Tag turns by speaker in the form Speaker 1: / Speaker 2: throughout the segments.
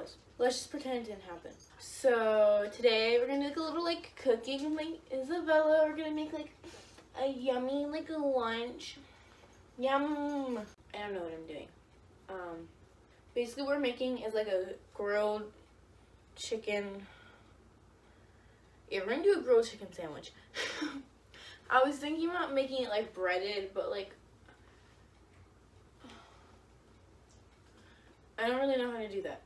Speaker 1: was. Let's just pretend it didn't happen. So today we're gonna make a little like cooking like Isabella. We're gonna make like a yummy like a lunch. Yum. I don't know what I'm doing. Basically what we're making is like a grilled chicken. Yeah, we're gonna do a grilled chicken sandwich. I was thinking about making it like breaded, but like I don't really know how to do that.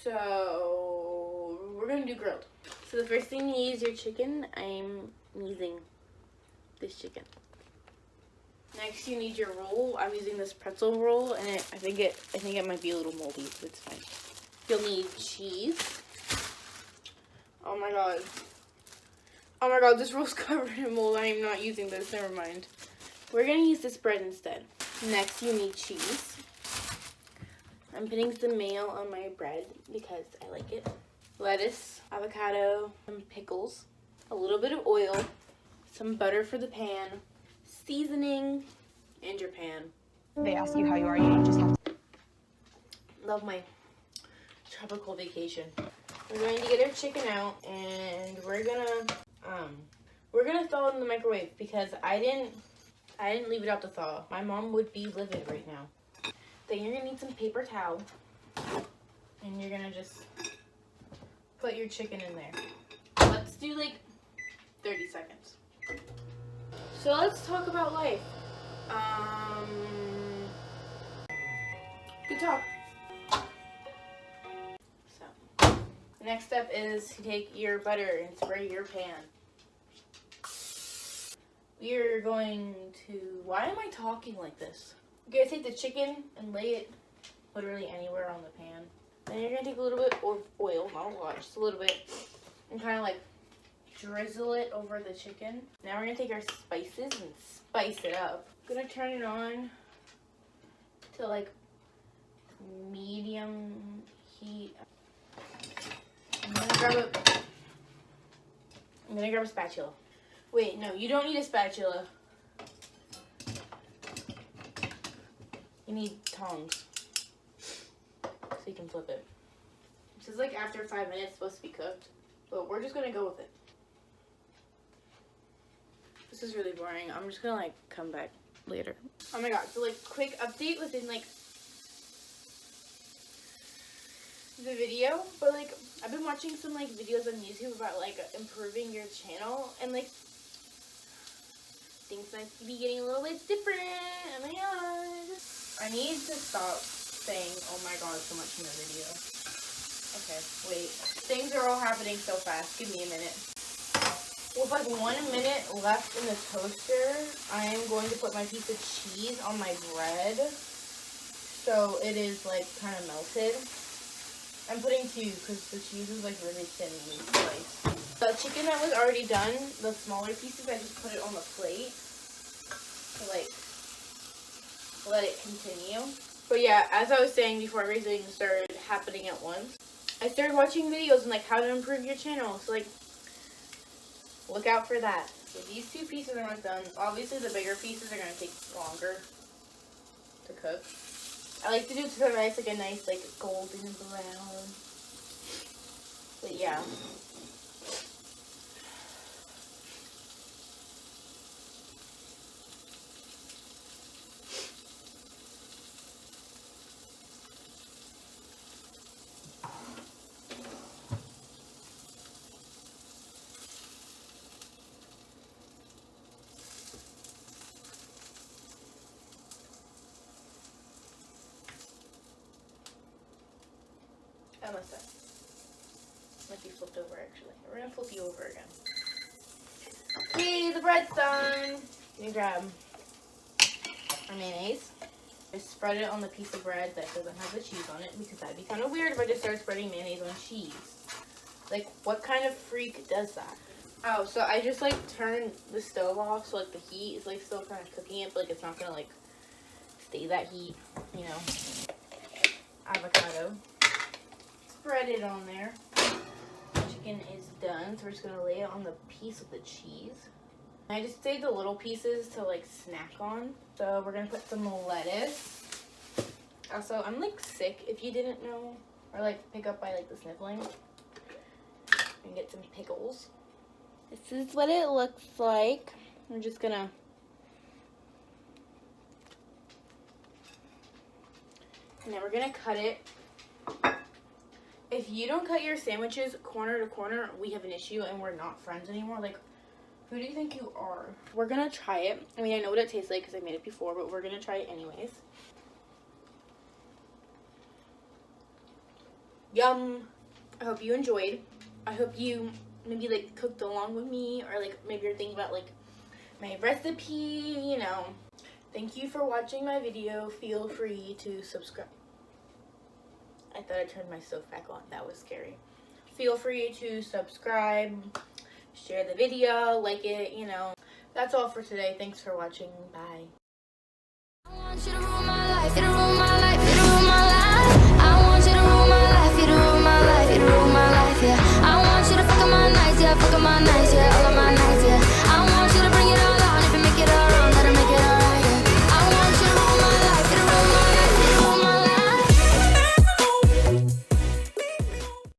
Speaker 1: So we're gonna do grilled. So the first thing you need is your chicken. I'm using this chicken. Next you need your roll. I'm using this pretzel roll, and I think it might be a little moldy, but it's fine. You'll need cheese. Oh my god. Oh my god, this roll's covered in mold. I am not using this. Never mind. We're gonna use this bread instead. Next you need cheese. I'm putting some mayo on my bread because I like it. Lettuce, avocado, some pickles, a little bit of oil, some butter for the pan, seasoning, and your pan.
Speaker 2: They ask you how you are, you don't just have to.
Speaker 1: Love my tropical vacation. We're going to get our chicken out, and we're gonna thaw it in the microwave because I didn't leave it out to thaw. My mom would be livid right now. Then you're gonna need some paper towel, and you're gonna just put your chicken in there. Let's do like 30 seconds. So let's talk about life. Good talk. So, next step is to take your butter and spray your pan. We're going to, why am I talking like this? You're gonna take the chicken and lay it literally anywhere on the pan. Then you're gonna take a little bit of oil, not a lot, just a little bit, and kind of like drizzle it over the chicken. Now we're gonna take our spices and spice it up. I'm gonna turn it on to like medium heat. I'm gonna grab a spatula. Wait, no, you don't need a spatula. You need tongs so you can flip it. This is like after 5 minutes, supposed to be cooked, but we're just gonna go with it. This is really boring. I'm just gonna like come back later. Oh my god, so like quick update within like the video, but like I've been watching some like videos on YouTube about like improving your channel, and like things might be getting a little bit different. Oh my god. I need to stop saying oh my god so much in the video. Okay, wait. Things are all happening so fast. Give me a minute. With like 1 minute left in the toaster, I am going to put my piece of cheese on my bread so it is like kind of melted. I'm putting 2 because the cheese is like really thinly sliced. The chicken that was already done, the smaller pieces, I just put it on the plate to like let it continue. But yeah, as I was saying before everything started happening at once, I started watching videos on like how to improve your channel. So like, look out for that. So these 2 pieces are almost done. Obviously the bigger pieces are gonna take longer to cook. I like to do it so nice, like a nice like golden brown. But yeah. Almost done. Might be flipped over actually. We're gonna flip you over again. Okay, the bread's done. Let me grab our mayonnaise. I spread it on the piece of bread that doesn't have the cheese on it because that'd be kind of weird if I just started spreading mayonnaise on cheese. Like, what kind of freak does that? Oh, so I just like turned the stove off so like the heat is like still kind of cooking it, but like it's not gonna like stay that heat, you know. Avocado. Spread it on there. Chicken is done, so we're just gonna lay it on the piece of the cheese. I just saved the little pieces to like snack on. So we're gonna put some lettuce. Also, I'm like sick if you didn't know, or like pick up by like the sniffling. And get some pickles. This is what it looks like. I'm just gonna and then we're gonna cut it. If you don't cut your sandwiches corner to corner, we have an issue and we're not friends anymore. Like, who do you think you are? We're gonna try it. I mean, I know what it tastes like because I made it before, but we're gonna try it anyways. Yum! I hope you enjoyed. I hope you maybe like cooked along with me, or like maybe you're thinking about like my recipe, you know. Thank you for watching my video. Feel free to subscribe. I thought I turned my stove back on. That was scary. Feel free to subscribe, share the video, like it, you know. That's all for today. Thanks for watching. Bye. I want you to rule my life.